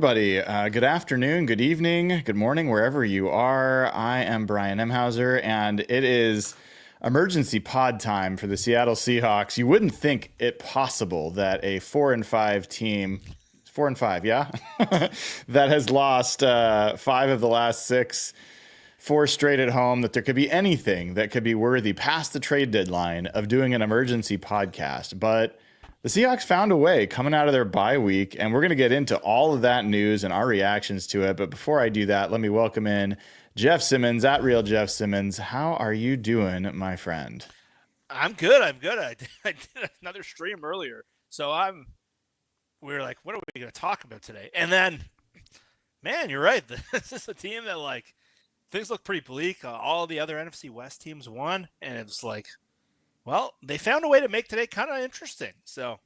everybody. Good afternoon, good evening, good morning, wherever you are. I am Brian Emhauser, and it is emergency pod time for the Seattle Seahawks. You wouldn't think it possible that a 4-5 team, 4-5, yeah, that has lost five of the last six, four straight at home, that there could be anything that could be worthy past the trade deadline of doing an emergency podcast. But the Seahawks found a way coming out of their bye week, and we're going to get into all of that news and our reactions to it. But before I do that, let me welcome in Jeff Simmons, at Real Jeff Simmons. How are you doing, my friend? I'm good. I did another stream earlier. So we were like, what are we going to talk about today? And then, man, you're right. This is a team that, like, things look pretty bleak. All the other NFC West teams won, and it's like, well, they found a way to make today kind of interesting. So,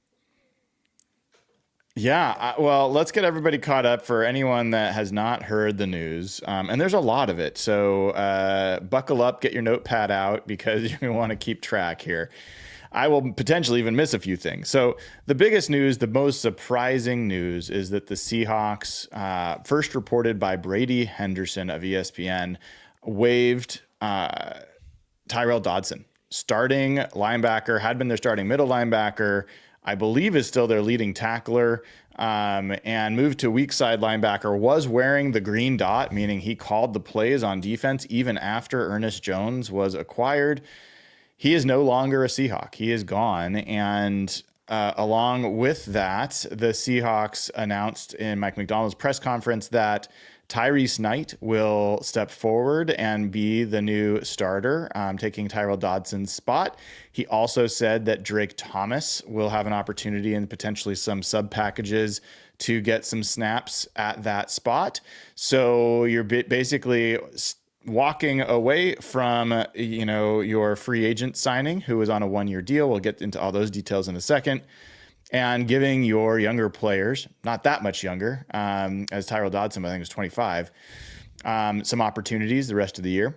yeah, well, let's get everybody caught up for anyone that has not heard the news. And there's a lot of it. So buckle up, get your notepad out, because you want to keep track here. I will potentially even miss a few things. So the biggest news, the most surprising news, is that the Seahawks, first reported by Brady Henderson of ESPN, waived Tyrel Dodson. Starting linebacker, had been their starting middle linebacker, I believe is still their leading tackler, and moved to weak side linebacker, was wearing the green dot, meaning he called the plays on defense even after Ernest Jones was acquired. He is no longer a Seahawk. He is gone. And along with that, the Seahawks announced in Mike Macdonald's press conference that Tyrice Knight will step forward and be the new starter, taking Tyrel Dodson's spot. He also said that Drake Thomas will have an opportunity and potentially some sub packages to get some snaps at that spot. So you're basically walking away from, your free agent signing, who was on a one-year deal. We'll get into all those details in a second. And giving your younger players, not that much younger, as Tyrel Dodson, I think, was 25, some opportunities the rest of the year.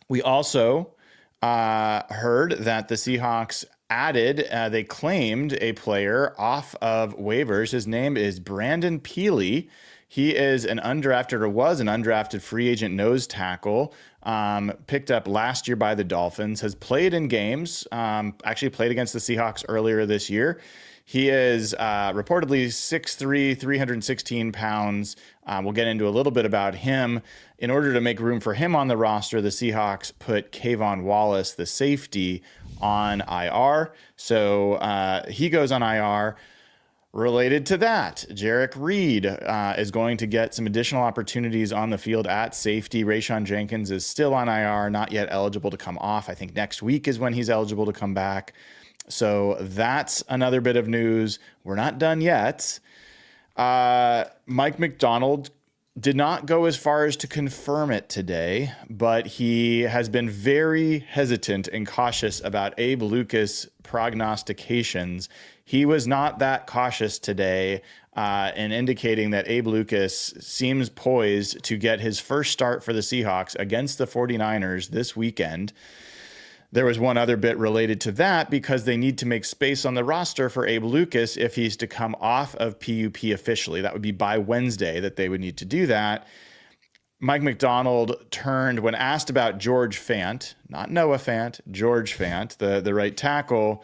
We also heard that the Seahawks added, they claimed a player off of waivers. His name is Brandon Peely. He is an undrafted, or was an undrafted free agent nose tackle, picked up last year by the Dolphins, has played in games, actually played against the Seahawks earlier this year. He is reportedly 6'3", 316 pounds. We'll get into a little bit about him. In order to make room for him on the roster, the Seahawks put K'Von Wallace, the safety, on IR. So he goes on IR. Related to that, Jarek Reed is going to get some additional opportunities on the field at safety. Rayshon Jenkins is still on IR, not yet eligible to come off. I think next week is when he's eligible to come back. So that's another bit of news. We're not done yet. Mike Macdonald did not go as far as to confirm it today, but he has been very hesitant and cautious about Abe Lucas prognostications. He was not that cautious today, in indicating that Abe Lucas seems poised to get his first start for the Seahawks against the 49ers this weekend. There was one other bit related to that, because they need to make space on the roster for Abe Lucas if he's to come off of PUP officially. That would be by Wednesday that they would need to do that. Mike Macdonald turned, when asked about George Fant, not Noah Fant, George Fant, the right tackle,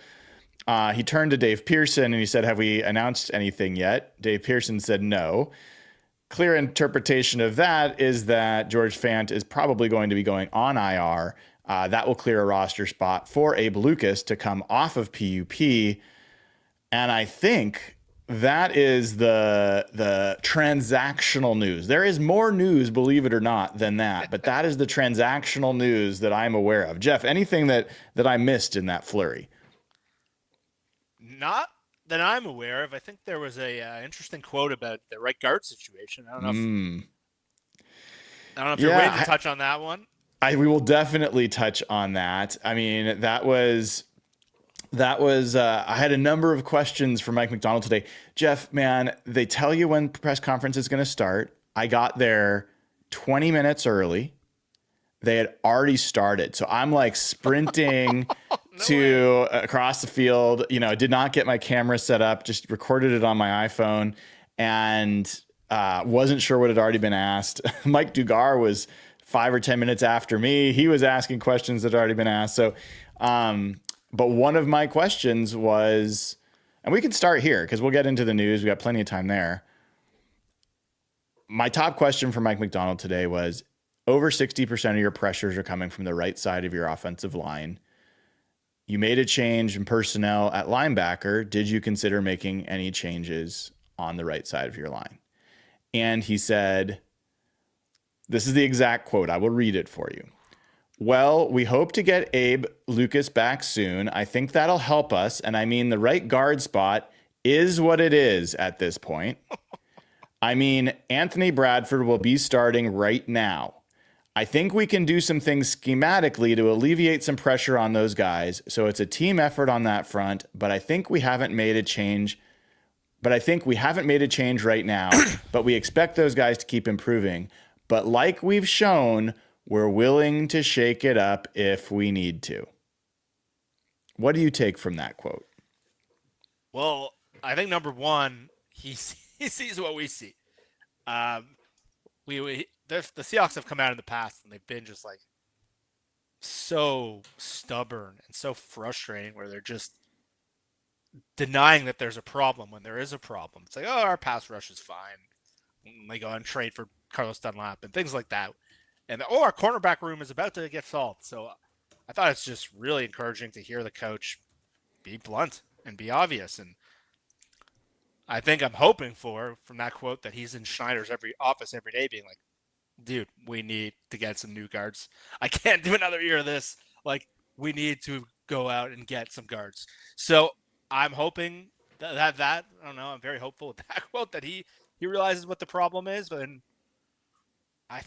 he turned to Dave Pearson and he said, "Have we announced anything yet?" Dave Pearson said no. Clear interpretation of that is that George Fant is probably going to be going on IR. That will clear a roster spot for Abe Lucas to come off of PUP. And I think that is the transactional news. There is more news, believe it or not, than that. But that is the transactional news that I'm aware of. Jeff, anything that I missed in that flurry? not that I'm aware of. I think there was a interesting quote about the right guard situation. I don't know if you're ready to touch on that one. We will definitely touch on that. I mean, that was I had a number of questions for Mike Macdonald today. Jeff, man, they tell you when press conference is going to start. I got there 20 minutes early. They had already started. So I'm like sprinting across the field. You know, I did not get my camera set up, just recorded it on my iPhone. And Wasn't sure what had already been asked. Mike Dugar was 5 or 10 minutes after me. He was asking questions that had already been asked. So, but one of my questions was, and we can start here because we'll get into the news. We got plenty of time there. My top question for Mike Macdonald today was, over 60% of your pressures are coming from the right side of your offensive line. You made a change in personnel at linebacker. Did you consider making any changes on the right side of your line? And he said, this is the exact quote. I will read it for you. Well, we hope to get Abe Lucas back soon. I think that'll help us. And I mean, the right guard spot is what it is at this point. I mean, Anthony Bradford will be starting right now. I think we can do some things schematically to alleviate some pressure on those guys. So it's a team effort on that front, but I think we haven't made a change. Right now, but we expect those guys to keep improving. But like we've shown, we're willing to shake it up if we need to. What do you take from that quote? Well, I think number one, he sees what we see. The Seahawks have come out in the past and they've been just like so stubborn and so frustrating where they're just denying that there's a problem when there is a problem. It's like, oh, our pass rush is fine. And they go and trade for Carlos Dunlap and things like that. And our cornerback room is about to get solved. So I thought it's just really encouraging to hear the coach be blunt and be obvious. And I think I'm hoping from that quote that he's in Schneider's office every day being like, dude, we need to get some new guards. I can't do another year of this. Like, we need to go out and get some guards. So I'm hoping that I don't know, I'm very hopeful with that quote that he realizes what the problem is, but I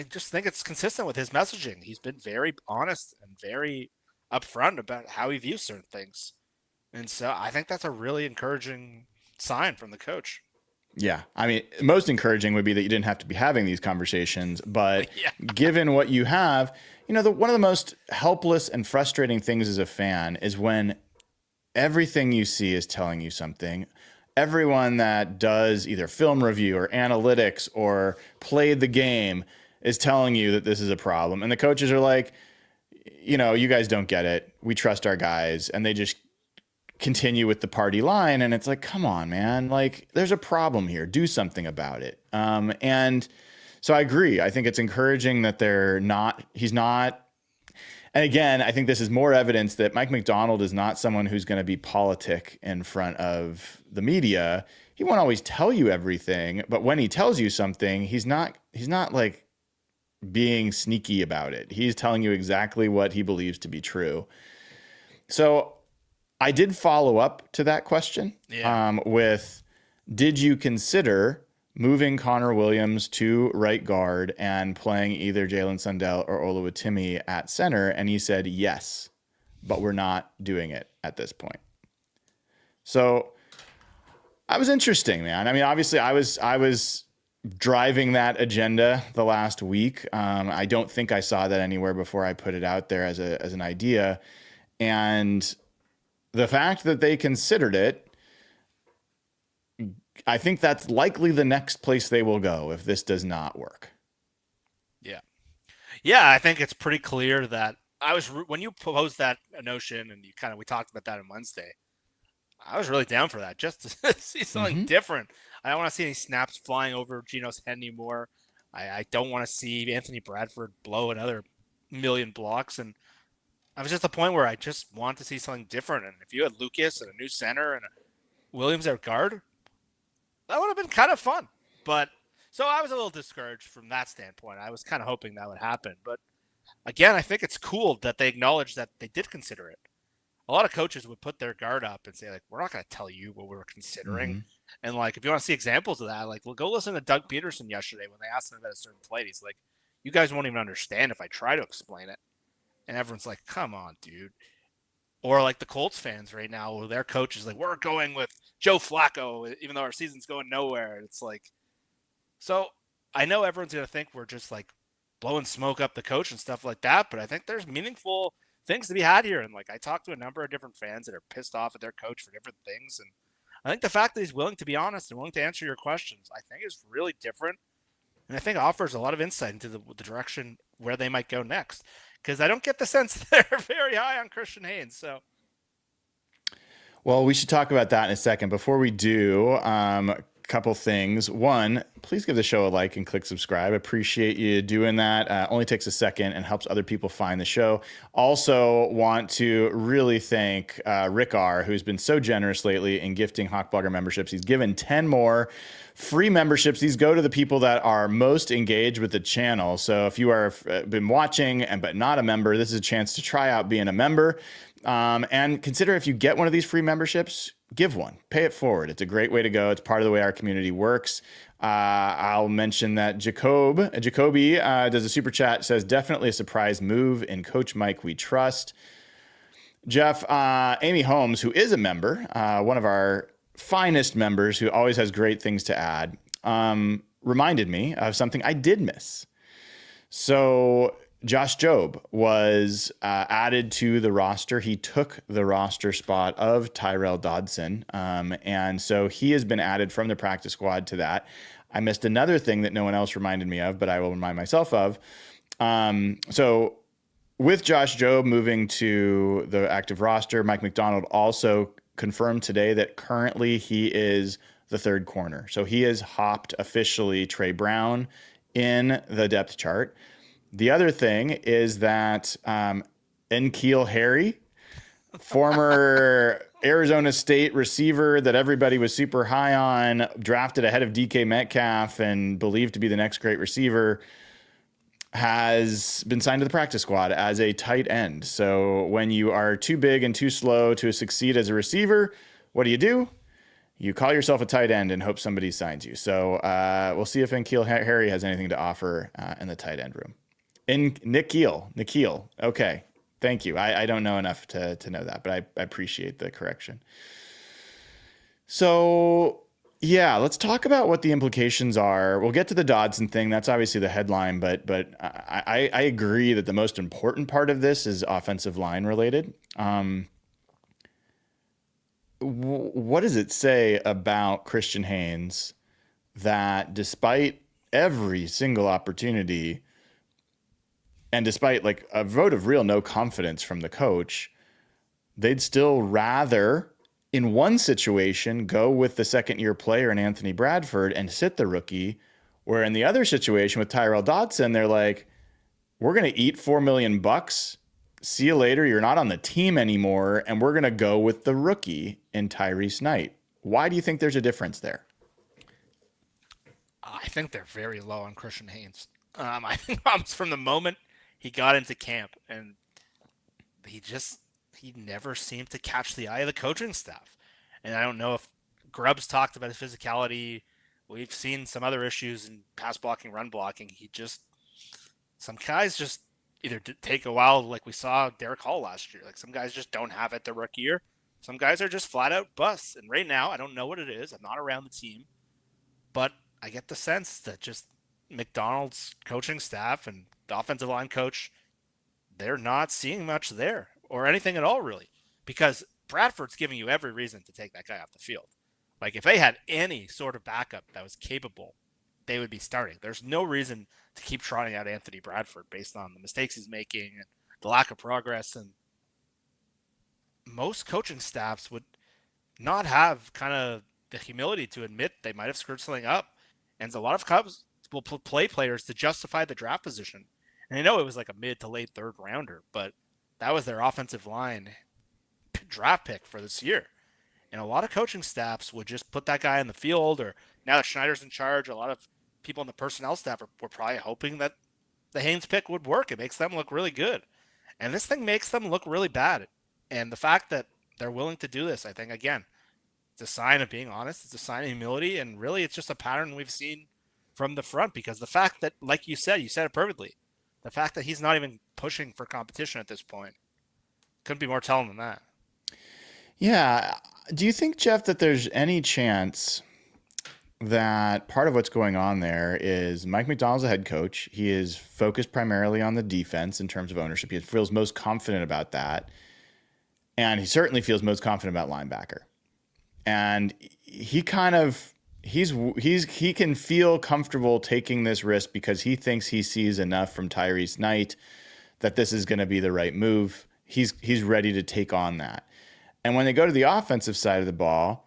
just think it's consistent with his messaging. He's been very honest and very upfront about how he views certain things. And so I think that's a really encouraging sign from the coach. Yeah. I mean, most encouraging would be that you didn't have to be having these conversations, but yeah. Given what you have, one of the most helpless and frustrating things as a fan is when everything you see is telling you something. Everyone that does either film review or analytics or played the game is telling you that this is a problem. And the coaches are like, you guys don't get it. We trust our guys. And they just continue with the party line. And it's like, come on, man. Like, there's a problem here. Do something about it. And so I agree. I think it's encouraging that he's not. And again, I think this is more evidence that Mike Macdonald is not someone who's going to be politic in front of the media. He won't always tell you everything, but when he tells you something, he's not like being sneaky about it. He's telling you exactly what he believes to be true. So I did follow up to that question with, did you consider moving Connor Williams to right guard and playing either Jalen Sundell or Oluwatimi at center? And he said, yes, but we're not doing it at this point. So that was interesting, man. I mean, obviously I was driving that agenda the last week. I don't think I saw that anywhere before I put it out there as an idea. And the fact that they considered it, I think that's likely the next place they will go if this does not work. Yeah. Yeah, I think it's pretty clear that when you proposed that notion and we talked about that on Wednesday, I was really down for that, just to see something different. I don't want to see any snaps flying over Gino's head anymore. I don't want to see Anthony Bradford blow another million blocks. And I was just at the point where I just want to see something different. And if you had Lucas and a new center and Williams at guard, that would have been kind of fun. But so I was a little discouraged from that standpoint. I was kind of hoping that would happen. But again, I think it's cool that they acknowledge that they did consider it. A lot of coaches would put their guard up and say, like, we're not going to tell you what we were considering. And, like, if you want to see examples of that, like, well, go listen to Doug Peterson yesterday when they asked him about a certain play. He's like, you guys won't even understand if I try to explain it. And everyone's like, come on, dude. Or like the Colts fans right now, where their coach is like, we're going with Joe Flacco, even though our season's going nowhere. It's like, so I know everyone's going to think we're just like blowing smoke up the coach and stuff like that, but I think there's meaningful things to be had here. And like, I talked to a number of different fans that are pissed off at their coach for different things. And I think the fact that he's willing to be honest and willing to answer your questions, I think is really different. And I think offers a lot of insight into the direction where they might go next. Because I don't get the sense they're very high on Christian Haynes. So, well, we should talk about that in a second. Before we do, couple things. One, please give the show a like and click subscribe. Appreciate you doing that. Only takes a second and helps other people find the show. Also want to really thank Rick R., who's been so generous lately in gifting Hawk Blogger memberships. He's given 10 more free memberships. These go to the people that are most engaged with the channel. So if you are been watching but not a member, this is a chance to try out being a member. And consider, if you get one of these free memberships, give one, pay it forward. It's a great way to go. It's part of the way our community works. I'll mention that Jacoby does a super chat, says definitely a surprise move in Coach Mike we trust. Jeff, Amy Holmes, who is a member, one of our finest members who always has great things to add, reminded me of something I did miss. So Josh Jobe was added to the roster. He took the roster spot of Tyrel Dodson. And so he has been added from the practice squad to that. I missed another thing that no one else reminded me of, but I will remind myself of. So with Josh Jobe moving to the active roster, Mike Macdonald also confirmed today that currently he is the third corner. So he has hopped officially Trey Brown in the depth chart. The other thing is that N'Keal Harry, former Arizona State receiver that everybody was super high on, drafted ahead of DK Metcalf and believed to be the next great receiver, has been signed to the practice squad as a tight end. So when you are too big and too slow to succeed as a receiver, what do? You call yourself a tight end and hope somebody signs you. So we'll see if N'Keal Harry has anything to offer in the tight end room. N'Keal. Okay. Thank you. I don't know enough to know that, but I appreciate the correction. So yeah, let's talk about what the implications are. We'll get to the Dodson thing. That's obviously the headline, but I agree that the most important part of this is offensive line related. What does it say about Christian Haynes that despite every single opportunity, and despite like a vote of real no confidence from the coach, they'd still rather, in one situation, go with the second-year player in Anthony Bradford and sit the rookie, where in the other situation with Tyrel Dodson, they're like, we're going to eat $4 million. See you later. You're not on the team anymore, and we're going to go with the rookie in Tyrice Knight. Why do you think there's a difference there? I think they're very low on Christian Haynes. I think from the moment he got into camp, and he never seemed to catch the eye of the coaching staff. And I don't know if Grubbs talked about his physicality. We've seen some other issues in pass blocking, run blocking. Some guys just either take a while, like we saw Derek Hall last year. Like some guys just don't have it their rookie year. Some guys are just flat out busts. And right now, I don't know what it is. I'm not around the team, but I get the sense that just Macdonald's coaching staff and the offensive line coach, they're not seeing much there or anything at all, really, because Bradford's giving you every reason to take that guy off the field. Like if they had any sort of backup that was capable, they would be starting. There's no reason to keep trotting out Anthony Bradford based on the mistakes he's making and the lack of progress. And most coaching staffs would not have kind of the humility to admit they might have screwed something up. And a lot of Cubs will play players to justify the draft position. And I know it was like a mid to late third rounder, but that was their offensive line draft pick for this year. And a lot of coaching staffs would just put that guy in the field, or now that Schneider's in charge, a lot of people on the personnel staff were probably hoping that the Haynes pick would work. It makes them look really good. And this thing makes them look really bad. And the fact that they're willing to do this, I think, again, it's a sign of being honest. It's a sign of humility. And really, it's just a pattern we've seen from the front, because the fact that, like you said it perfectly, the fact that he's not even pushing for competition at this point couldn't be more telling than that. Yeah. Do you think, Jeff, that there's any chance that part of what's going on there is Mike Macdonald's a head coach? He is focused primarily on the defense in terms of ownership. He feels most confident about that. And he certainly feels most confident about linebacker. And he can feel comfortable taking this risk because he thinks he sees enough from Tyrice Knight that this is going to be the right move. He's ready to take on that. And when they go to the offensive side of the ball,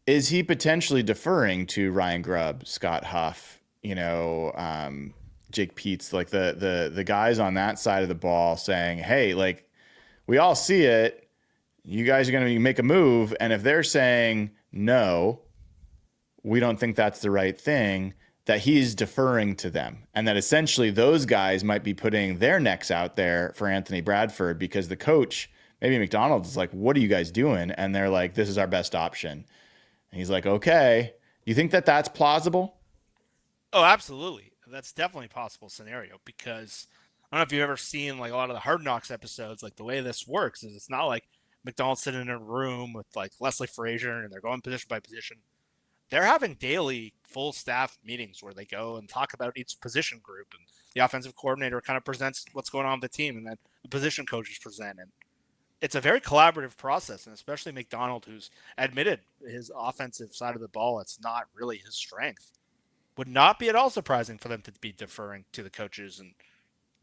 is he potentially deferring to Ryan Grubb, Scott Huff, Jake Peets, like the guys on that side of the ball saying, hey, like, we all see it. You guys are going to make a move. And if they're saying, no, we don't think that's the right thing, that he's deferring to them. And that essentially those guys might be putting their necks out there for Anthony Bradford because the coach, maybe Macdonald, is like, what are you guys doing? And they're like, this is our best option. And he's like, okay. You think that that's plausible? Oh, absolutely. That's definitely a possible scenario because I don't know if you've ever seen like a lot of the Hard Knocks episodes. Like the way this works is it's not like Macdonald's sitting in a room with like Leslie Frazier and they're going position by position. They're having daily full staff meetings where they go and talk about each position group, and the offensive coordinator kind of presents what's going on with the team, and then the position coaches present. And it's a very collaborative process, and especially Macdonald, who's admitted his offensive side of the ball, it's not really his strength. Would not be at all surprising for them to be deferring to the coaches, and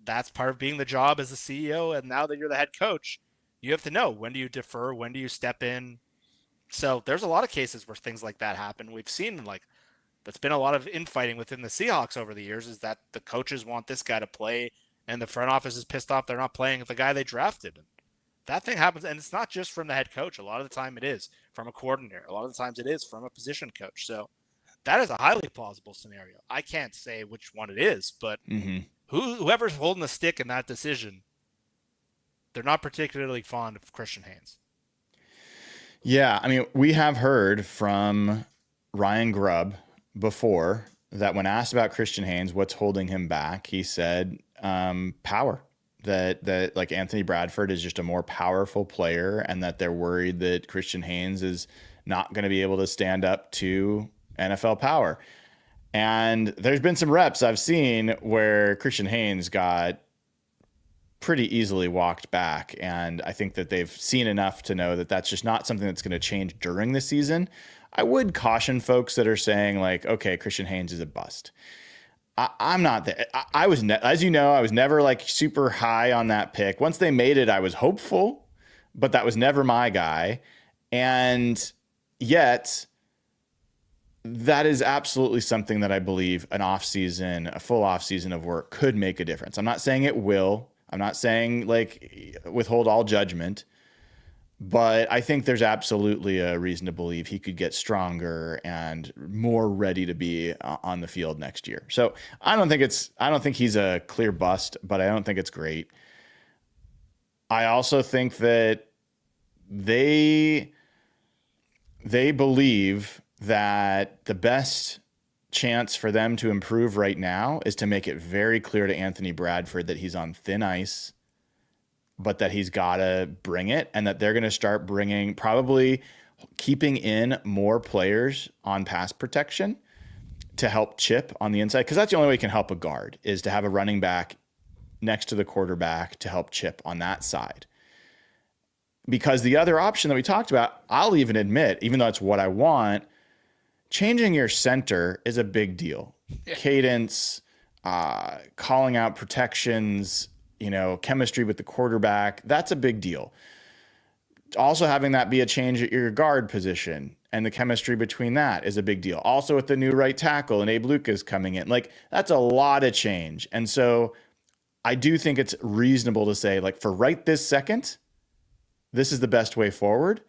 that's part of being the job as a CEO. And now that you're the head coach, you have to know when do you defer, when do you step in. So there's a lot of cases where things like that happen. We've seen like that's been a lot of infighting within the Seahawks over the years is that the coaches want this guy to play and the front office is pissed off they're not playing the guy they drafted. And that thing happens, and it's not just from the head coach. A lot of the time it is from a coordinator. A lot of the times it is from a position coach. So that is a highly plausible scenario. I can't say which one it is, but whoever's holding the stick in that decision, they're not particularly fond of Christian Haynes. Yeah, I mean, we have heard from Ryan Grubb before that when asked about Christian Haynes, what's holding him back, he said power. That like Anthony Bradford is just a more powerful player, and that they're worried that Christian Haynes is not going to be able to stand up to NFL power. And there's been some reps I've seen where Christian Haynes got pretty easily walked back. And I think that they've seen enough to know that that's just not something that's going to change during the season. I would caution folks that are saying like, okay, Christian Haynes is a bust. I'm not there. I was, as you know, I was never like super high on that pick. Once they made it, I was hopeful, but that was never my guy. And yet that is absolutely something that I believe an offseason, a full offseason of work could make a difference. I'm not saying it will. I'm not saying like withhold all judgment, but I think there's absolutely a reason to believe he could get stronger and more ready to be on the field next year. So I don't think he's a clear bust, but I don't think it's great. I also think that they believe that the best chance for them to improve right now is to make it very clear to Anthony Bradford that he's on thin ice, but that he's got to bring it, and that they're going to start bringing, probably keeping in more players on pass protection to help chip on the inside. Because that's the only way you can help a guard, is to have a running back next to the quarterback to help chip on that side. Because the other option that we talked about, I'll even admit, even though it's what I want, changing your center is a big deal. Yeah. Cadence, calling out protections, chemistry with the quarterback, that's a big deal. Also having that be a change at your guard position and the chemistry between that is a big deal. Also with the new right tackle and Abe Lucas coming in, like that's a lot of change. And so I do think it's reasonable to say, like, for right this second, this is the best way forward.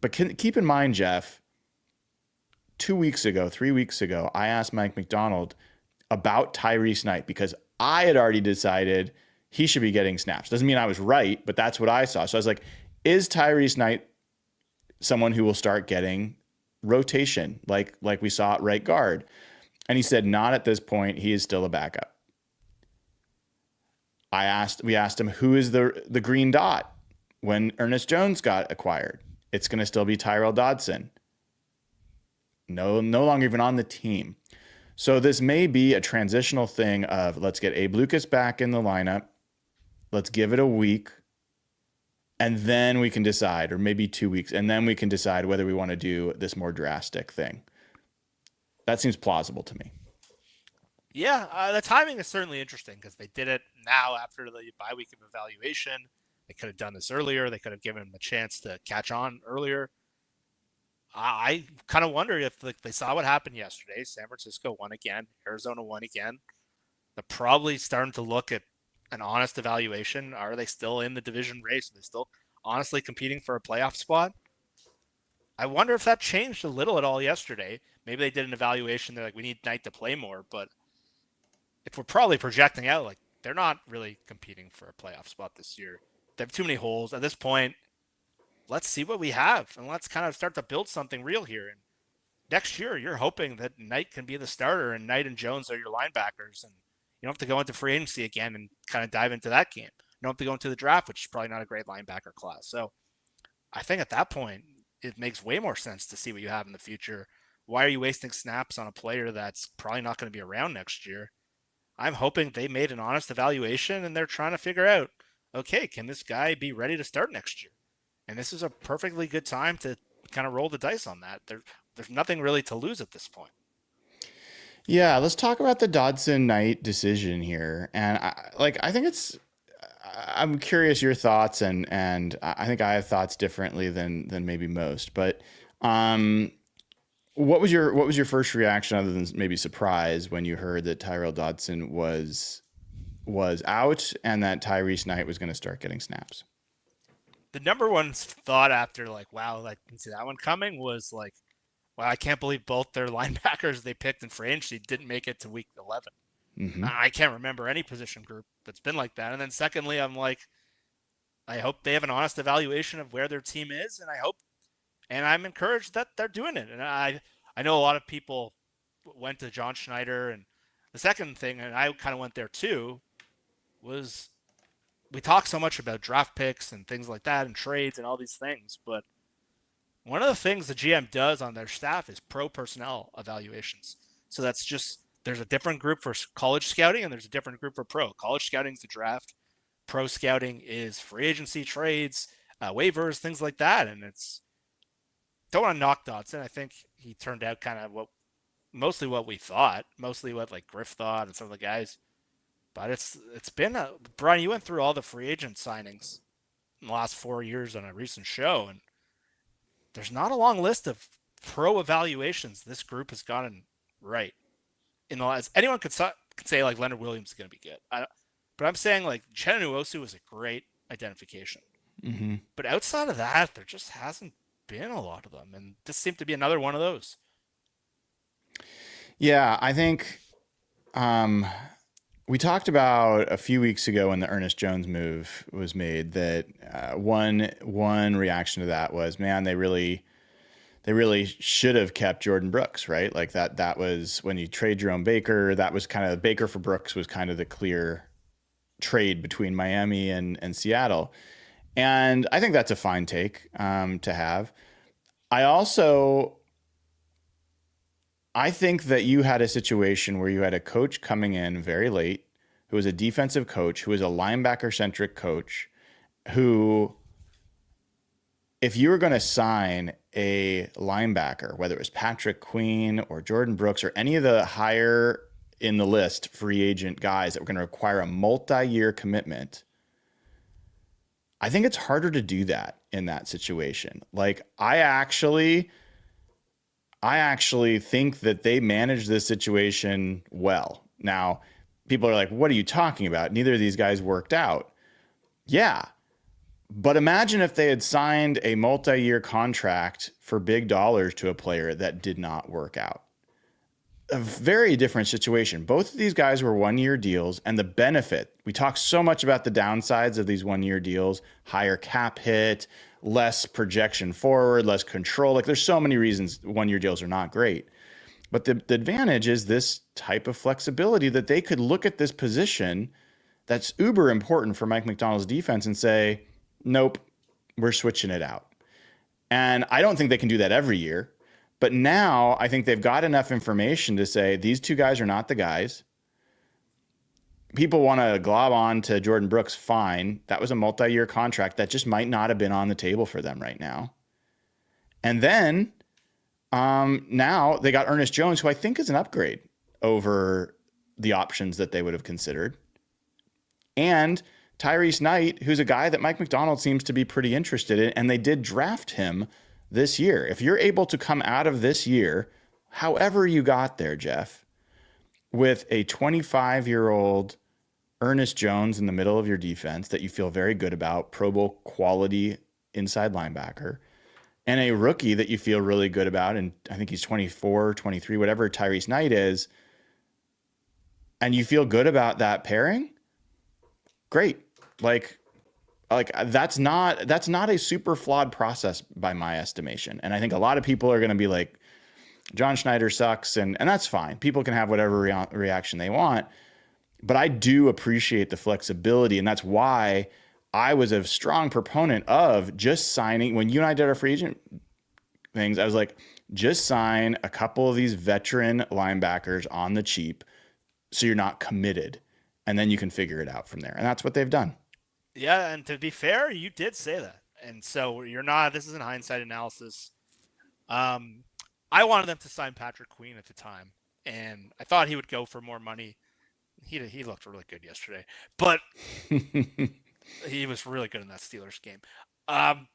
But keep in mind, Jeff, 3 weeks ago, I asked Mike Macdonald about Tyrice Knight because I had already decided he should be getting snaps. Doesn't mean I was right, but that's what I saw. So I was like, is Tyrice Knight someone who will start getting rotation like we saw at right guard? And he said, not at this point. He is still a backup. We asked him, who is the green dot when Ernest Jones got acquired? It's going to still be Tyrel Dodson. No longer even on the team. So this may be a transitional thing of let's get Abe Lucas back in the lineup. Let's give it a week. And then we can decide, or maybe 2 weeks, and then we can decide whether we want to do this more drastic thing. That seems plausible to me. Yeah, the timing is certainly interesting because they did it now after the bye week of evaluation. They could have done this earlier. They could have given him a chance to catch on earlier. I kind of wonder if they saw what happened yesterday. San Francisco won again. Arizona won again. They're probably starting to look at an honest evaluation. Are they still in the division race? Are they still honestly competing for a playoff spot? I wonder if that changed a little at all yesterday. Maybe they did an evaluation. They're like, we need Knight to play more. But if we're probably projecting out, like, they're not really competing for a playoff spot this year. They have too many holes. At this point, let's see what we have, and let's kind of start to build something real here. And next year, you're hoping that Knight can be the starter, and Knight and Jones are your linebackers, and you don't have to go into free agency again and kind of dive into that game. You don't have to go into the draft, which is probably not a great linebacker class. So I think at that point, it makes way more sense to see what you have in the future. Why are you wasting snaps on a player that's probably not going to be around next year? I'm hoping they made an honest evaluation, and they're trying to figure out, okay, can this guy be ready to start next year? And this is a perfectly good time to kind of roll the dice on that. There's nothing really to lose at this point. Yeah, let's talk about the Dodson Knight decision here. And I'm curious your thoughts, and I think I have thoughts differently than maybe most. But what was your first reaction, other than maybe surprise, when you heard that Tyrel Dodson was out and that Tyrice Knight was going to start getting snaps? The number one thought after, like, wow, I didn't see that one coming, was like, wow, I can't believe both their linebackers they picked in free agency didn't make it to week 11. Mm-hmm. I can't remember any position group that's been like that. And then secondly, I'm like, I hope they have an honest evaluation of where their team is, and I'm encouraged that they're doing it. And I know a lot of people went to John Schneider, and the second thing, and I kind of went there too, was we talk so much about draft picks and things like that and trades and all these things, but one of the things the GM does on their staff is pro personnel evaluations. So that's just, there's a different group for college scouting and there's a different group for pro. College scouting is the draft. Pro scouting is free agency, trades, waivers, things like that. And don't want to knock Dodson. I think he turned out kind of mostly what we thought, mostly what like Griff thought and some of the guys. But it's been Brian, you went through all the free agent signings in the last 4 years on a recent show, and there's not a long list of pro evaluations this group has gotten right. In the last, anyone could say like Leonard Williams is going to be good, but I'm saying like Uchenna Nwosu is a great identification. Mm-hmm. But outside of that, there just hasn't been a lot of them, and this seemed to be another one of those. Yeah, I think we talked about a few weeks ago when the Ernest Jones move was made that one reaction to that was, man, they really should have kept Jordan Brooks, right? Like that was when you trade Jerome Baker, that was kind of Baker for Brooks was kind of the clear trade between Miami and Seattle. And I think that's a fine take to have. I think that you had a situation where you had a coach coming in very late, who was a defensive coach, who was a linebacker-centric coach, who, if you were going to sign a linebacker, whether it was Patrick Queen or Jordan Brooks or any of the higher in the list free agent guys that were going to require a multi-year commitment, I think it's harder to do that in that situation. Like, I actually think that they managed this situation well. Now, people are like, what are you talking about? Neither of these guys worked out. Yeah. But imagine if they had signed a multi-year contract for big dollars to a player that did not work out. A very different situation. Both of these guys were one-year deals, and the benefit, we talk so much about the downsides of these one-year deals, higher cap hit, less projection forward, less control. Like, there's so many reasons one-year deals are not great. But the advantage is this type of flexibility that they could look at this position that's uber important for Mike Macdonald's defense and say, nope, we're switching it out. And I don't think they can do that every year. But now I think they've got enough information to say these two guys are not the guys. people want to glob on to Jordan Brooks. Fine. That was a multi-year contract that just might not have been on the table for them right now. And then now they got Ernest Jones, who I think is an upgrade over the options that they would have considered. And Tyrice Knight, who's a guy that Mike Macdonald seems to be pretty interested in, and they did draft him this year. If you're able to come out of this year, however you got there, Jeff, with a 25-year-old Ernest Jones in the middle of your defense that you feel very good about, Pro Bowl quality inside linebacker, and a rookie that you feel really good about, and I think he's 24, 23, whatever Tyrice Knight is, and you feel good about that pairing, great. Like that's not a super flawed process by my estimation. And I think a lot of people are going to be like, John Schneider sucks, and that's fine. People can have whatever reaction they want. But I do appreciate the flexibility, and that's why I was a strong proponent of just signing. When you and I did our free agent things, I was like, just sign a couple of these veteran linebackers on the cheap so you're not committed, and then you can figure it out from there. And that's what they've done. Yeah, and to be fair, you did say that. And so you're not, this isn't hindsight analysis. I wanted them to sign Patrick Queen at the time, and I thought he would go for more money. He looked really good yesterday, but he was really good in that Steelers game. And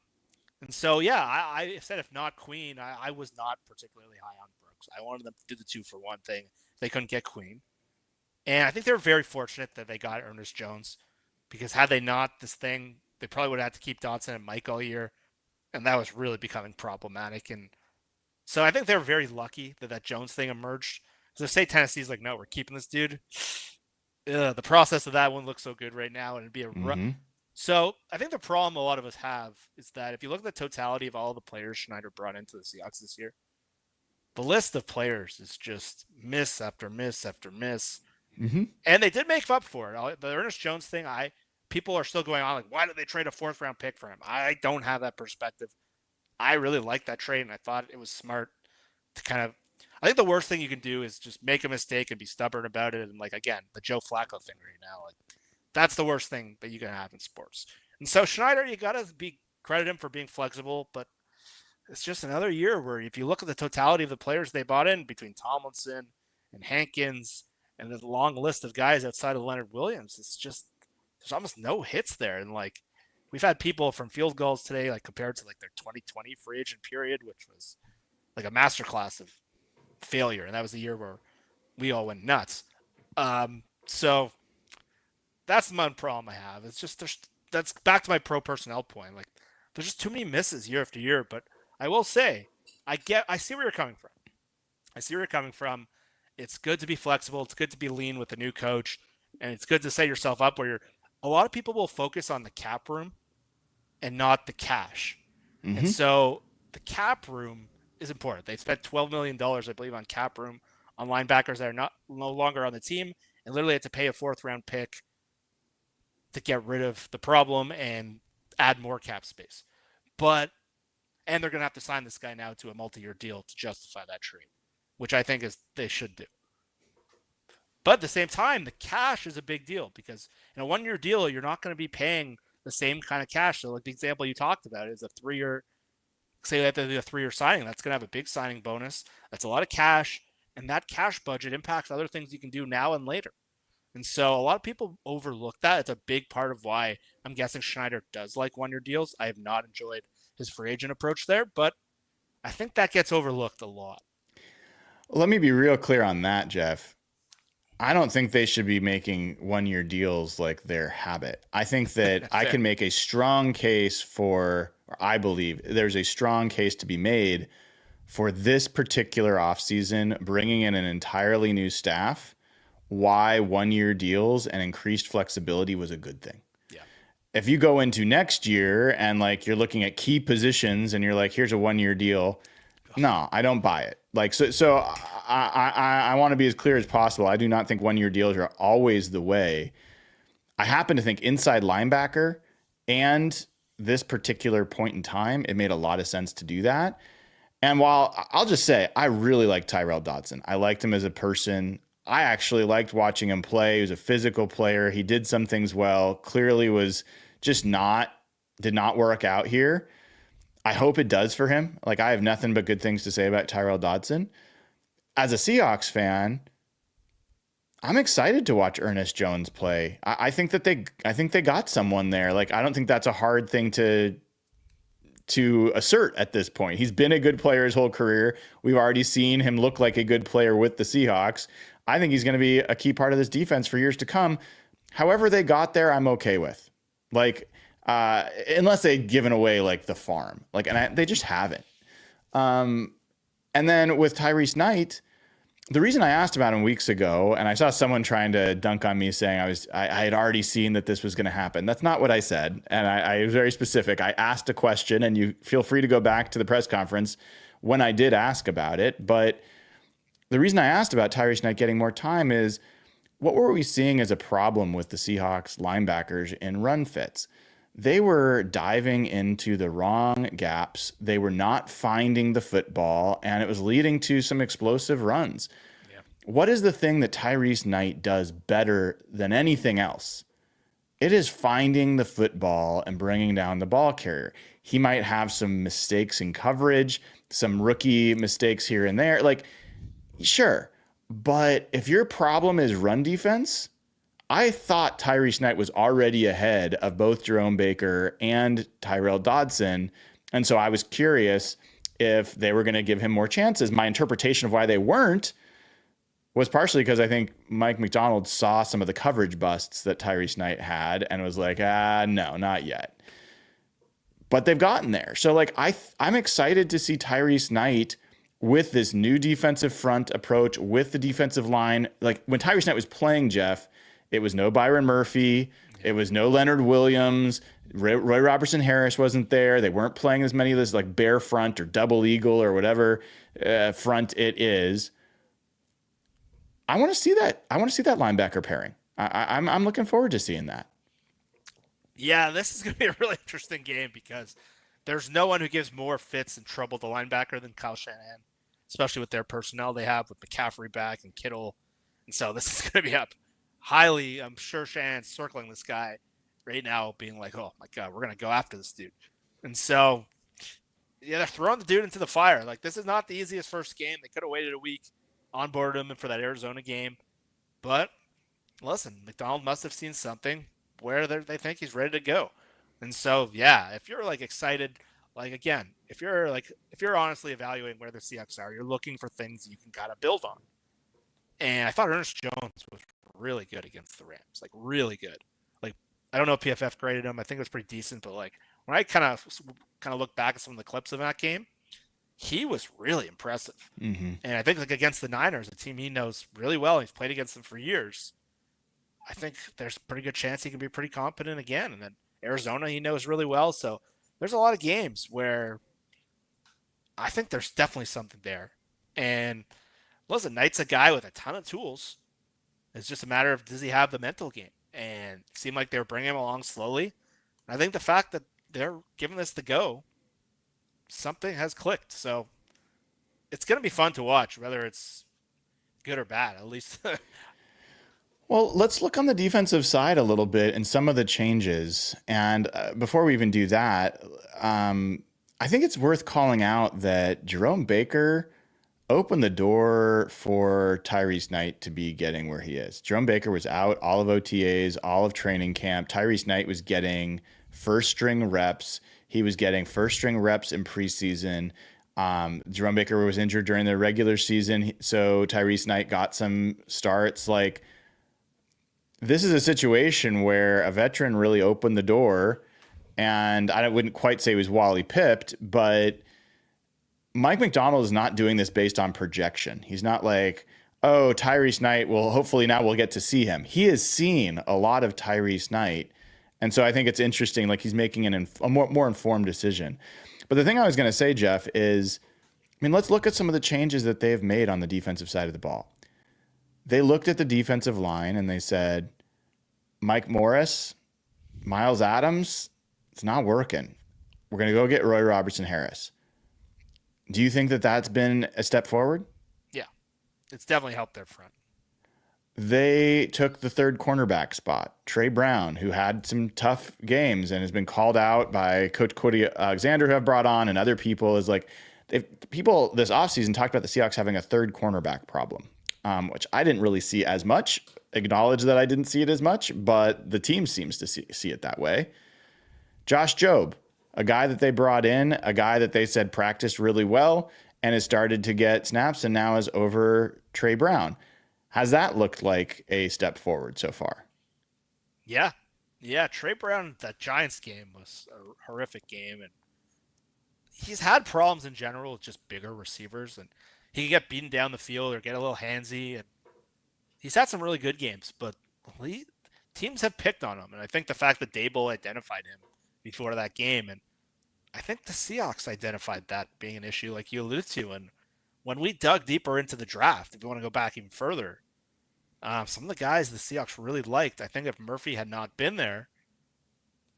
so, yeah, I said if not Queen, I was not particularly high on Brooks. I wanted them to do the 2-for-1 thing. They couldn't get Queen. And I think they were very fortunate that they got Ernest Jones, because had they not this thing, they probably would have had to keep Dodson and Mike all year, and that was really becoming problematic. And so I think they were very lucky that Jones thing emerged. So say Tennessee's like, no, we're keeping this dude. The process of that wouldn't look so good right now, and it'd be a So I think the problem a lot of us have is that if you look at the totality of all the players Schneider brought into the Seahawks this year, the list of players is just miss after miss after miss. And they did make up for it. The Ernest Jones thing, people are still going on like, why did they trade a 4th-round pick for him? I don't have that perspective. I really like that trade, and I thought it was smart to kind of. I think the worst thing you can do is just make a mistake and be stubborn about it. And like, again, the Joe Flacco thing right now, like that's the worst thing that you can have in sports. And so Schneider, you got to credit him for being flexible, but it's just another year where if you look at the totality of the players they bought in between Tomlinson and Hankins and the long list of guys outside of Leonard Williams, it's just, there's almost no hits there. And like, we've had people from field goals today, like compared to like their 2020 free agent period, which was like a masterclass of failure. And that was the year where we all went nuts. So that's the one problem I have. It's just, that's back to my pro personnel point. Like, there's just too many misses year after year. But I will say, I see where you're coming from. It's good to be flexible. It's good to be lean with a new coach. And it's good to set yourself up where a lot of people will focus on the cap room and not the cash. And so the cap room is important. They spent $12 million, I believe, on cap room on linebackers that are no longer on the team, and literally had to pay a 4th-round pick to get rid of the problem and add more cap space. And they're going to have to sign this guy now to a multi-year deal to justify that trade, which I think they should do. But at the same time, the cash is a big deal because in a 1-year deal, you're not going to be paying the same kind of cash. So like the example you talked about is a 3-year, say they have to do a 3-year signing. That's going to have a big signing bonus. That's a lot of cash. And that cash budget impacts other things you can do now and later. And so a lot of people overlook that. It's a big part of why I'm guessing Schneider does like 1-year deals. I have not enjoyed his free agent approach there, but I think that gets overlooked a lot. Let me be real clear on that, Jeff. I don't think they should be making 1-year deals like their habit. I think that I can make a strong case or I believe there's a strong case to be made for this particular offseason, bringing in an entirely new staff, why 1-year deals and increased flexibility was a good thing. Yeah. If you go into next year and like you're looking at key positions and you're like, here's a 1-year deal. No, I don't buy it. Like, so I want to be as clear as possible. I do not think 1-year deals are always the way. I happen to think inside linebacker and this particular point in time, it made a lot of sense to do that. And while I'll just say, I really like Tyrel Dodson. I liked him as a person. I actually liked watching him play. He was a physical player. He did some things well. Clearly was just did not work out here. I hope it does for him. Like, I have nothing but good things to say about Tyrel Dodson. As a Seahawks fan, I'm excited to watch Ernest Jones play. I think they got someone there. Like, I don't think that's a hard thing to assert at this point. He's been a good player his whole career. We've already seen him look like a good player with the Seahawks. I think he's going to be a key part of this defense for years to come. However they got there, I'm okay with. Like, unless they'd given away like the farm, like, and they just haven't. And then with Tyrice Knight, the reason I asked about him weeks ago, and I saw someone trying to dunk on me saying I had already seen that this was going to happen. That's not what I said. And I was very specific. I asked a question, and you feel free to go back to the press conference when I did ask about it. But the reason I asked about Tyrice Knight getting more time is, what were we seeing as a problem with the Seahawks linebackers in run fits? They were diving into the wrong gaps. They were not finding the football, and it was leading to some explosive runs. Yeah. What is the thing that Tyrice Knight does better than anything else? It is finding the football and bringing down the ball carrier. He might have some mistakes in coverage, some rookie mistakes here and there. Like, sure. But if your problem is run defense, I thought Tyrice Knight was already ahead of both Jerome Baker and Tyrel Dodson. And so I was curious if they were going to give him more chances. My interpretation of why they weren't was partially because I think Mike Macdonald saw some of the coverage busts that Tyrice Knight had and was like, no, not yet. But they've gotten there. So like, I'm excited to see Tyrice Knight with this new defensive front approach with the defensive line. Like, when Tyrice Knight was playing, Jeff, it was no Byron Murphy. It was no Leonard Williams. Roy Robertson Harris wasn't there. They weren't playing as many of this like bear front or double eagle or whatever front it is. I want to see that. I want to see that linebacker pairing. I'm looking forward to seeing that. Yeah, this is going to be a really interesting game because there's no one who gives more fits and trouble to linebacker than Kyle Shanahan, especially with their personnel they have with McCaffrey back and Kittle. And so this is going to be up highly. I'm sure Shanahan's circling this guy right now, being like, oh my God, we're going to go after this dude. And so, yeah, they're throwing the dude into the fire. Like, this is not the easiest first game. They could have waited a week, onboarded him for that Arizona game. But listen, Macdonald must have seen something where they think he's ready to go. And so, yeah, if you're like excited, like, again, if you're honestly evaluating where the Seahawks are, you're looking for things you can kind of build on. And I thought Ernest Jones was really good against the Rams, like really good. Like, I don't know if PFF graded him. I think it was pretty decent, but like when I kind of look back at some of the clips of that game, he was really impressive. Mm-hmm. And I think like against the Niners, a team he knows really well, he's played against them for years, I think there's a pretty good chance he can be pretty competent again. And then Arizona, he knows really well. So there's a lot of games where I think there's definitely something there. And listen, Knight's a guy with a ton of tools. It's just a matter of, does he have the mental game? And it seemed like they were bringing him along slowly. I think the fact that they're giving this the go, something has clicked. So it's going to be fun to watch, whether it's good or bad, at least. Well, let's look on the defensive side a little bit and some of the changes. And before we even do that, I think it's worth calling out that Jerome Baker opened the door for Tyrice Knight to be getting where he is. Jerome Baker was out all of OTAs, all of training camp. Tyrice Knight was getting first string reps. He was getting first string reps in preseason. Jerome Baker was injured during the regular season, so Tyrice Knight got some starts. Like, this is a situation where a veteran really opened the door, and I wouldn't quite say he was Wally pipped, but Mike Macdonald is not doing this based on projection. He's not like, oh, Tyrice Knight, well, hopefully now we'll get to see him. He has seen a lot of Tyrice Knight, and so I think it's interesting, like he's making a more informed decision. But the thing I was going to say, Jeff, is, I mean, let's look at some of the changes that they have made on the defensive side of the ball. They looked at the defensive line and they said, Mike Morris, Miles Adams, it's not working. We're going to go get Roy Robertson Harris. Do you think that that's been a step forward? Yeah, it's definitely helped their front. they took the third cornerback spot, Trey Brown, who had some tough games and has been called out by Coach Cody Alexander, who I've brought on, and other people. Is like, if people this offseason talked about the Seahawks having a third cornerback problem, which I didn't really see as much. Acknowledge that I didn't see it as much, but the team seems to see it that way. Josh Jobe, a guy that they brought in, a guy that they said practiced really well and has started to get snaps and now is over Trey Brown. Has that looked like a step forward so far? Yeah. Yeah, Trey Brown, that Giants game was a horrific game, and he's had problems in general with just bigger receivers, and he can get beaten down the field or get a little handsy, and he's had some really good games, but teams have picked on him, and I think the fact that Dable identified him before that game, and I think the Seahawks identified that being an issue like you alluded to, and when we dug deeper into the draft, if you want to go back even further, some of the guys the Seahawks really liked, I think if Murphy had not been there,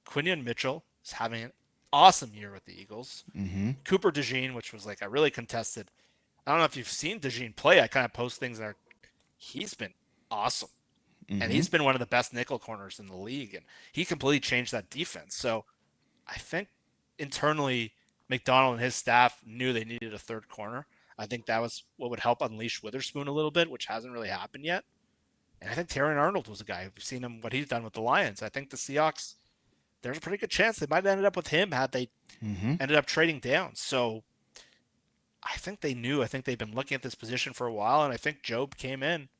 Quinion Mitchell is having an awesome year with the Eagles. Mm-hmm. Cooper DeJean, which was like a really contested. I don't know if you've seen DeJean play. I kind of post things that he's been awesome. Mm-hmm. And he's been one of the best nickel corners in the league. And he completely changed that defense. So I think internally, Macdonald and his staff knew they needed a third corner. I think that was what would help unleash Witherspoon a little bit, which hasn't really happened yet. And I think Terran Arnold was a guy. We've seen him, what he's done with the Lions. I think the Seahawks, there's a pretty good chance they might have ended up with him had they ended up trading down. So I think they knew. I think they've been looking at this position for a while, and I think Jobe came in,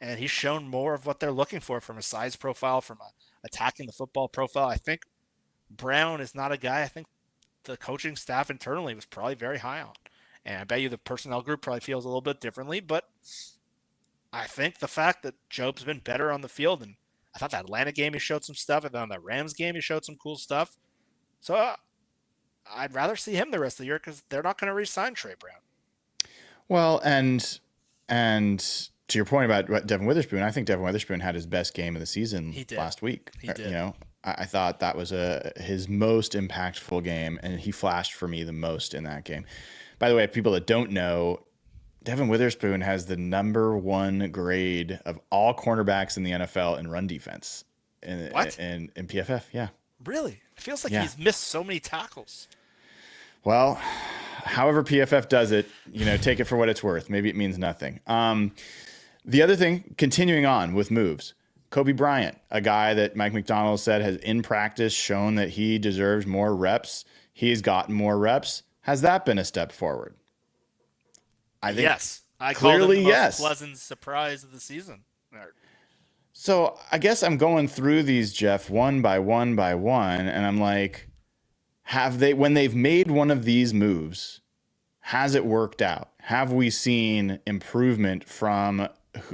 and he's shown more of what they're looking for from a size profile, from a attacking the football profile. I think Brown is not a guy I think the coaching staff internally was probably very high on. And I bet you the personnel group probably feels a little bit differently, but I think the fact that Jobe's been better on the field, and I thought that Atlanta game he showed some stuff, and then on that Rams game he showed some cool stuff. So I'd rather see him the rest of the year because they're not going to re-sign Trey Brown. Well, and to your point about Devin Witherspoon, I think Devin Witherspoon had his best game of the season last week. He did. You know, I thought that was his most impactful game, and he flashed for me the most in that game. By the way, people that don't know, Devin Witherspoon has the #1 grade of all cornerbacks in the NFL in run defense. In PFF, yeah. Really? It feels like he's missed so many tackles. Well, however PFF does it, take it for what it's worth. Maybe it means nothing. The other thing, continuing on with moves, Kobe Bryant, a guy that Mike Macdonald said has in practice shown that he deserves more reps. He's gotten more reps. Has that been a step forward? I think yes. I clearly called it the most yes. pleasant surprise of the season. So I guess I'm going through these, Jeff, one by one, and I'm like, when they've made one of these moves, has it worked out? Have we seen improvement from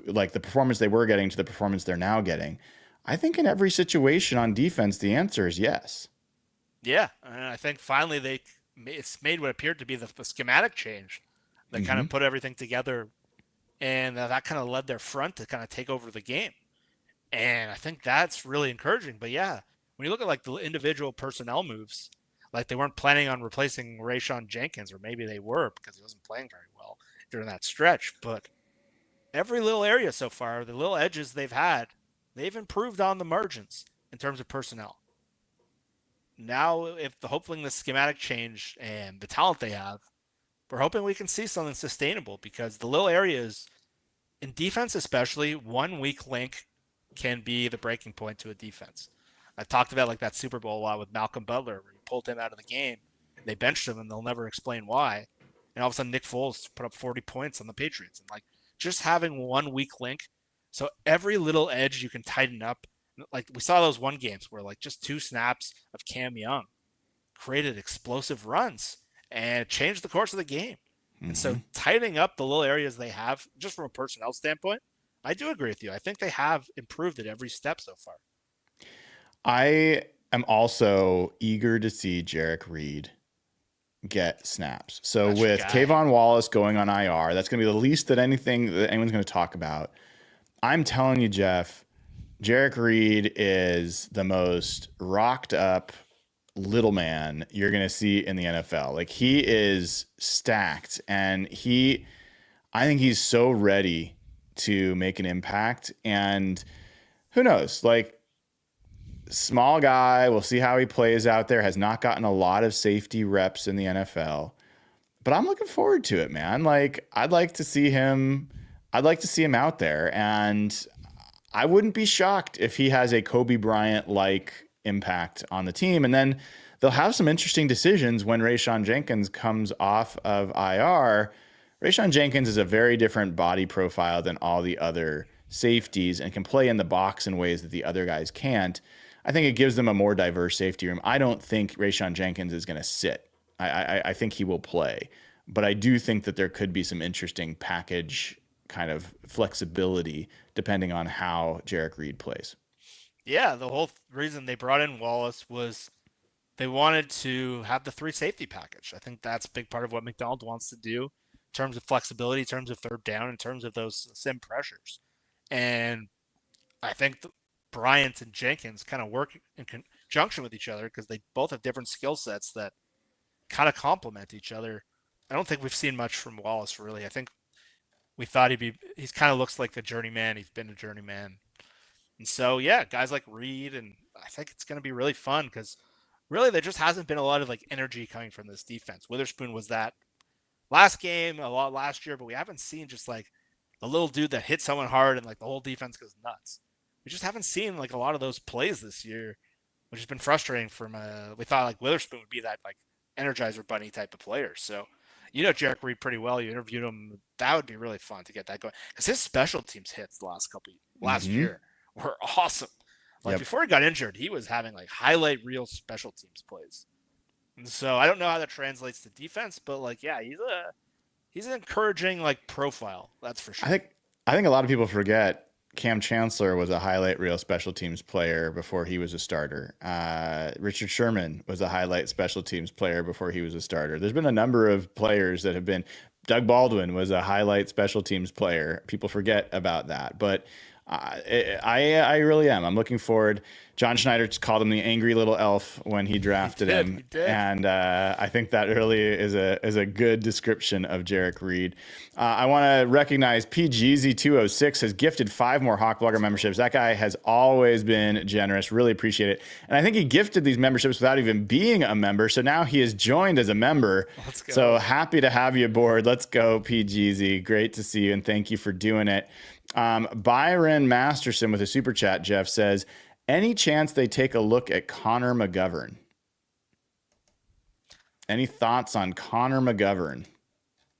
like the performance they were getting to the performance they're now getting? I think in every situation on defense, the answer is yes. Yeah, and I think finally it's made what appeared to be the schematic change that kind of put everything together, and that kind of led their front to kind of take over the game. And I think that's really encouraging. But yeah, when you look at like the individual personnel moves, like they weren't planning on replacing Rayshon Jenkins, or maybe they were because he wasn't playing very well during that stretch. But every little area so far, the little edges they've had, they've improved on the margins in terms of personnel. Now, if hopefully the schematic change and the talent they have, we're hoping we can see something sustainable, because the little areas in defense, especially, one weak link can be the breaking point to a defense. I talked about like that Super Bowl a lot with Malcolm Butler, where he pulled him out of the game. They benched him, and they'll never explain why. And all of a sudden, Nick Foles put up 40 points on the Patriots. And like just having one weak link, so every little edge you can tighten up. Like we saw those one games where like just 2 snaps of Cam Young created explosive runs and changed the course of the game. And so tightening up the little areas they have, just from a personnel standpoint, I do agree with you. I think they have improved at every step so far. I am also eager to see Jarek Reed get snaps. So that's with K'Von Wallace going on IR, that's going to be the least that anyone's going to talk about. I'm telling you, Jeff, Jarek Reed is the most rocked up little man you're going to see in the NFL. Like, he is stacked, and I think he's so ready to make an impact. And who knows, like, small guy, we'll see how he plays out there, has not gotten a lot of safety reps in the NFL, but I'm looking forward to it, man. Like, I'd like to see him out there, and I wouldn't be shocked if he has a Kobe Bryant like impact on the team. And then they'll have some interesting decisions when Rayshawn Jenkins comes off of IR. Rayshawn Jenkins is a very different body profile than all the other safeties and can play in the box in ways that the other guys can't. I think it gives them a more diverse safety room. I don't think Rayshawn Jenkins is going to sit. I think he will play. But I do think that there could be some interesting package kind of flexibility depending on how Jarek Reed plays. Yeah, the whole reason they brought in Wallace was they wanted to have the 3 safety package. I think that's a big part of what Macdonald wants to do in terms of flexibility, in terms of third down, in terms of those sim pressures. And I think Bryant and Jenkins kind of work in conjunction with each other because they both have different skill sets that kind of complement each other. I don't think we've seen much from Wallace, really. I think we thought he's kind of looks like a journeyman. He's been a journeyman. And so, yeah, guys like Reed, and I think it's going to be really fun because really there just hasn't been a lot of like energy coming from this defense. Witherspoon was that last game, a lot last year, but we haven't seen just like the little dude that hit someone hard and like the whole defense goes nuts. We just haven't seen like a lot of those plays this year, which has been frustrating from we thought like Witherspoon would be that like Energizer Bunny type of player. So, you know Jarek Reed pretty well. You interviewed him. That would be really fun to get that going because his special teams hits last year were awesome. Like before he got injured, he was having like highlight reel special teams plays. And so I don't know how that translates to defense, but like, yeah, he's an encouraging like profile. That's for sure. I think a lot of people forget Cam Chancellor was a highlight reel special teams player before he was a starter. Richard Sherman was a highlight special teams player before he was a starter. There's been a number of players that have been. Doug Baldwin was a highlight special teams player. People forget about that, but I really am. I'm looking forward. John Schneider called him the angry little elf when he drafted him. He did. And I think that really is a good description of Jarek Reed. I want to recognize PGZ206 has gifted 5 more Hawk Blogger memberships. That guy has always been generous. Really appreciate it. And I think he gifted these memberships without even being a member. So now he is joined as a member. Let's go. So happy to have you aboard. Let's go, PGZ. Great to see you, and thank you for doing it. Byron Masterson with a super chat, Jeff, says, any chance they take a look at Connor McGovern? Any thoughts on Connor McGovern?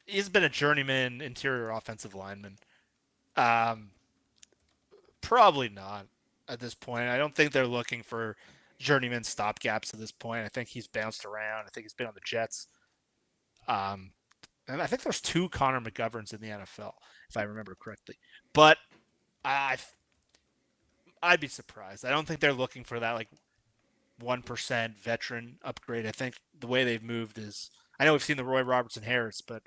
He's been a journeyman interior offensive lineman. Probably not at this point. I don't think they're looking for journeyman stopgaps at this point. I think he's bounced around. I think he's been on the Jets. And I think there's 2 Connor McGoverns in the NFL, if I remember correctly. But I'd be surprised. I don't think they're looking for that like 1% veteran upgrade. I think the way they've moved is, I know we've seen the Roy Robertson Harris, but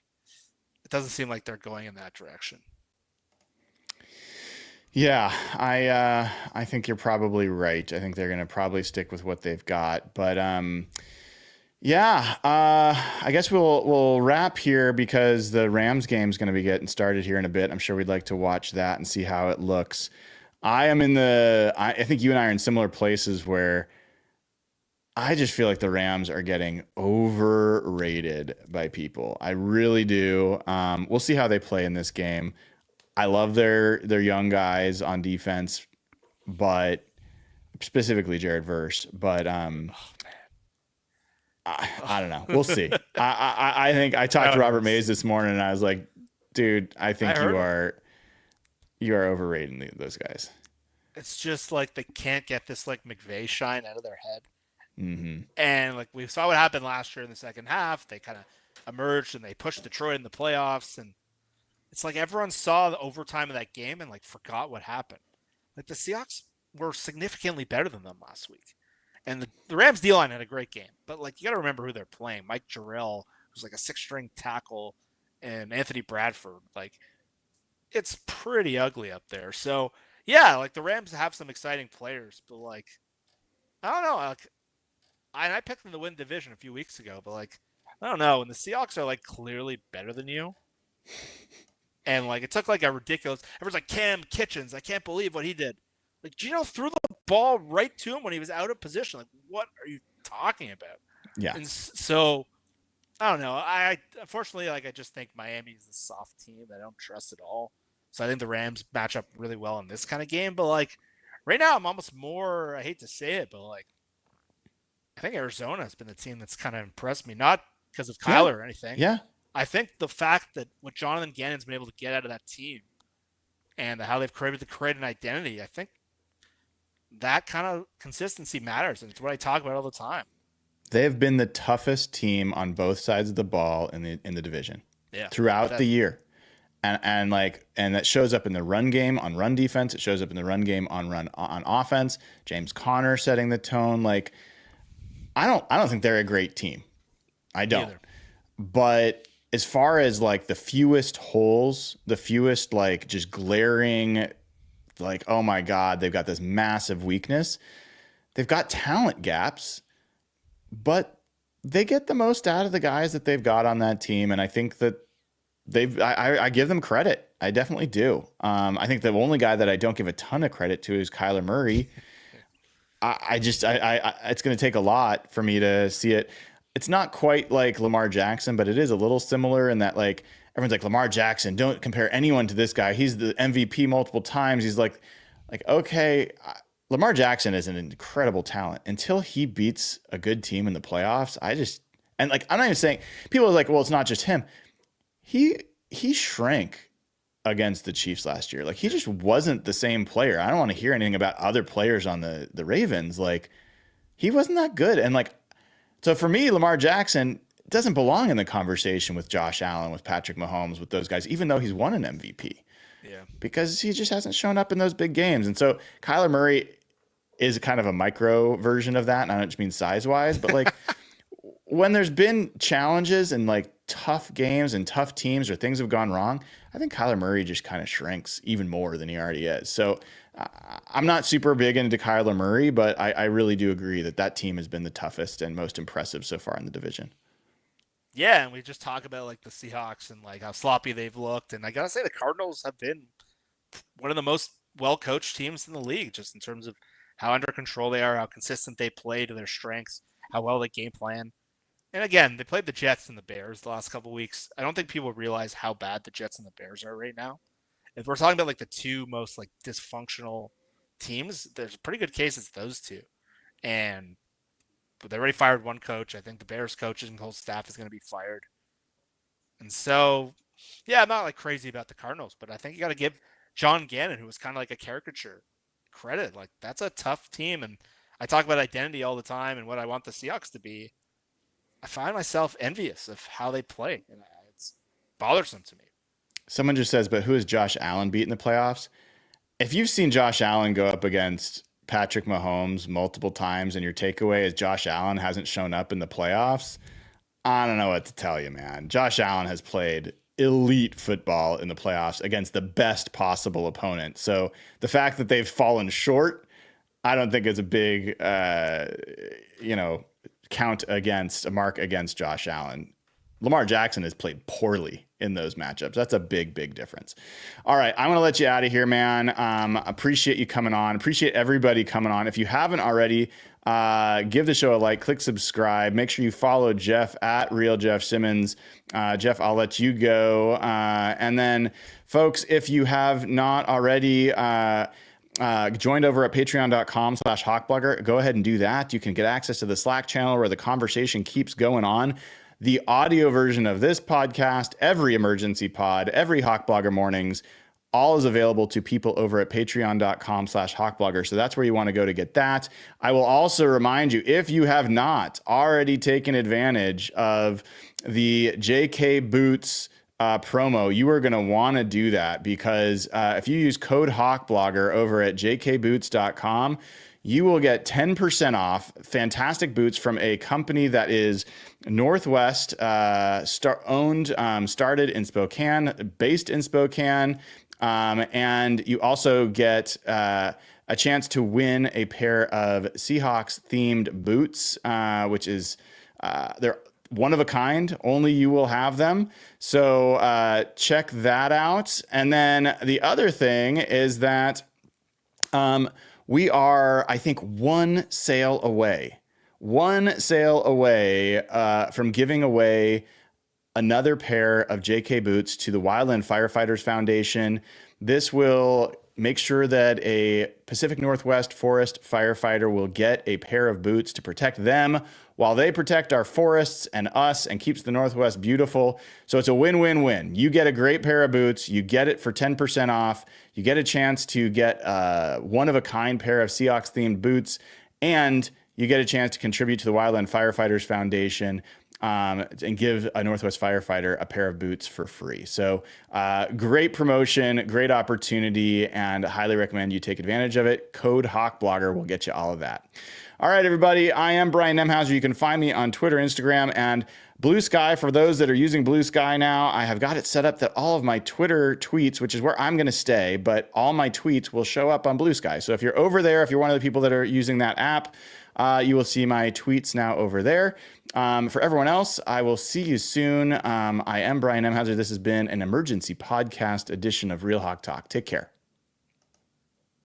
it doesn't seem like they're going in that direction. Yeah, I think you're probably right. I think they're going to probably stick with what they've got. But I guess we'll wrap here because the Rams game is going to be getting started here in a bit. I'm sure we'd like to watch that and see how it looks. I think you and I are in similar places where I just feel like the Rams are getting overrated by people. I really do. We'll see how they play in this game. I love their young guys on defense, but specifically Jared Verse. But I don't know. We'll see. I think I talked to Robert Mays this morning, and I was like, dude, I think you are overrating those guys. It's just like they can't get this like McVay shine out of their head. Mm-hmm. And like we saw what happened last year in the second half. They kind of emerged and they pushed Detroit in the playoffs. And it's like everyone saw the overtime of that game and like forgot what happened. Like the Seahawks were significantly better than them last week. And the Rams D-line had a great game. But like you got to remember who they're playing. Mike Jarrell, who's like a 6-string tackle, and Anthony Bradford. Like it's pretty ugly up there. So yeah, like the Rams have some exciting players, but like I don't know. Like, I picked them to win division a few weeks ago, but like I don't know. When the Seahawks are like clearly better than you, And like it took like a ridiculous. Everyone's like Cam Kitchens. I can't believe what he did. Like Gino threw the ball right to him when he was out of position. Like what are you talking about? Yeah. And so I don't know. I unfortunately like I just think Miami is a soft team that I don't trust at all. So I think the Rams match up really well in this kind of game. But like right now, I'm almost more. I hate to say it, but like I think Arizona has been the team that's kind of impressed me. Not because of Kyler or anything. Yeah. I think the fact that what Jonathan Gannon's been able to get out of that team and how they've created an identity, I think that kind of consistency matters. And it's what I talk about all the time. They have been the toughest team on both sides of the ball in the division throughout the year. And that shows up in the run game on run defense. It shows up in the run game on offense. James Conner setting the tone. Like, I don't think they're a great team. I don't. Either. But as far as like the fewest holes, the fewest like just glaring, like, oh my God, they've got this massive weakness. They've got talent gaps, but they get the most out of the guys that they've got on that team. And I think that I give them credit. I definitely do. I think the only guy that I don't give a ton of credit to is Kyler Murray. It's going to take a lot for me to see it. It's not quite like Lamar Jackson, but it is a little similar in that like everyone's like Lamar Jackson, don't compare anyone to this guy. He's the MVP multiple times. He's like, okay, Lamar Jackson is an incredible talent until he beats a good team in the playoffs. I'm not even saying people are like, well, it's not just him. He shrank against the Chiefs last year. Like he just wasn't the same player. I don't want to hear anything about other players on the Ravens. Like he wasn't that good. And like, so for me, Lamar Jackson doesn't belong in the conversation with Josh Allen, with Patrick Mahomes, with those guys, even though he's won an MVP. Yeah. Because he just hasn't shown up in those big games. And so Kyler Murray is kind of a micro version of that. And I don't just mean size-wise, but like when there's been challenges and like tough games and tough teams or things have gone wrong, I think Kyler Murray just kind of shrinks even more than he already is. So I'm not super big into Kyler Murray, but I really do agree that team has been the toughest and most impressive so far in the division. Yeah, and we just talk about like the Seahawks and like how sloppy they've looked. And I got to say the Cardinals have been one of the most well-coached teams in the league, just in terms of how under control they are, how consistent they play to their strengths, how well they game plan. And again, they played the Jets and the Bears the last couple of weeks. I don't think people realize how bad the Jets and the Bears are right now. If we're talking about like the two most like dysfunctional teams, there's a pretty good case it's those two. And they already fired one coach. I think the Bears coach and whole staff is going to be fired. And so, yeah, I'm not like crazy about the Cardinals, but I think you got to give John Gannon, who was kind of like a caricature, credit. Like that's a tough team. And I talk about identity all the time and what I want the Seahawks to be. I find myself envious of how they play, and it's bothersome to me. Someone just says, but who has Josh Allen beat in the playoffs? If you've seen Josh Allen go up against Patrick Mahomes multiple times and your takeaway is Josh Allen hasn't shown up in the playoffs, I don't know what to tell you, man. Josh Allen has played elite football in the playoffs against the best possible opponent. So the fact that they've fallen short, I don't think is a big, count against a mark against Josh Allen. Lamar Jackson has played poorly in those matchups. That's a big, big difference. All right, I'm going to let you out of here, man. Appreciate you coming on. Appreciate everybody coming on. If you haven't already, give the show a like, click subscribe. Make sure you follow Jeff at Real Jeff Simmons. Jeff, I'll let you go. And then, folks, if you have not already joined over at patreon.com/hawkblogger, go ahead and do that. You can get access to the Slack channel where the conversation keeps going on. The audio version of this podcast, every emergency pod, every Hawkblogger mornings, all is available to people over at patreon.com/hawkblogger. So that's where you want to go to get that. I will also remind you, if you have not already taken advantage of the JK Boots promo, you are going to want to do that because if you use code HawkBlogger over at jkboots.com, you will get 10% off fantastic boots from a company that is Northwest started in Spokane, based in Spokane. And you also get a chance to win a pair of Seahawks themed boots, which is one of a kind. Only you will have them. So check that out. And then the other thing is that we are, I think, one sale away from giving away another pair of JK boots to the Wildland Firefighters Foundation. This will make sure that a Pacific Northwest forest firefighter will get a pair of boots to protect them while they protect our forests and us and keeps the Northwest beautiful. So it's a win-win-win. You get a great pair of boots. You get it for 10% off. You get a chance to get one-of-a-kind pair of Seahawks-themed boots, and you get a chance to contribute to the Wildland Firefighters Foundation and give a Northwest firefighter a pair of boots for free. So great promotion, great opportunity, and I highly recommend you take advantage of it. Code HawkBlogger will get you all of that. All right, everybody, I am Brian Nemhauser. You can find me on Twitter, Instagram, and Blue Sky. For those that are using Blue Sky now, I have got it set up that all of my Twitter tweets, which is where I'm going to stay, but all my tweets will show up on Blue Sky. So if you're over there, if you're one of the people that are using that app, you will see my tweets now over there. For everyone else, I will see you soon. I am Brian Nemhauser. This has been an emergency podcast edition of Real Hawk Talk. Take care.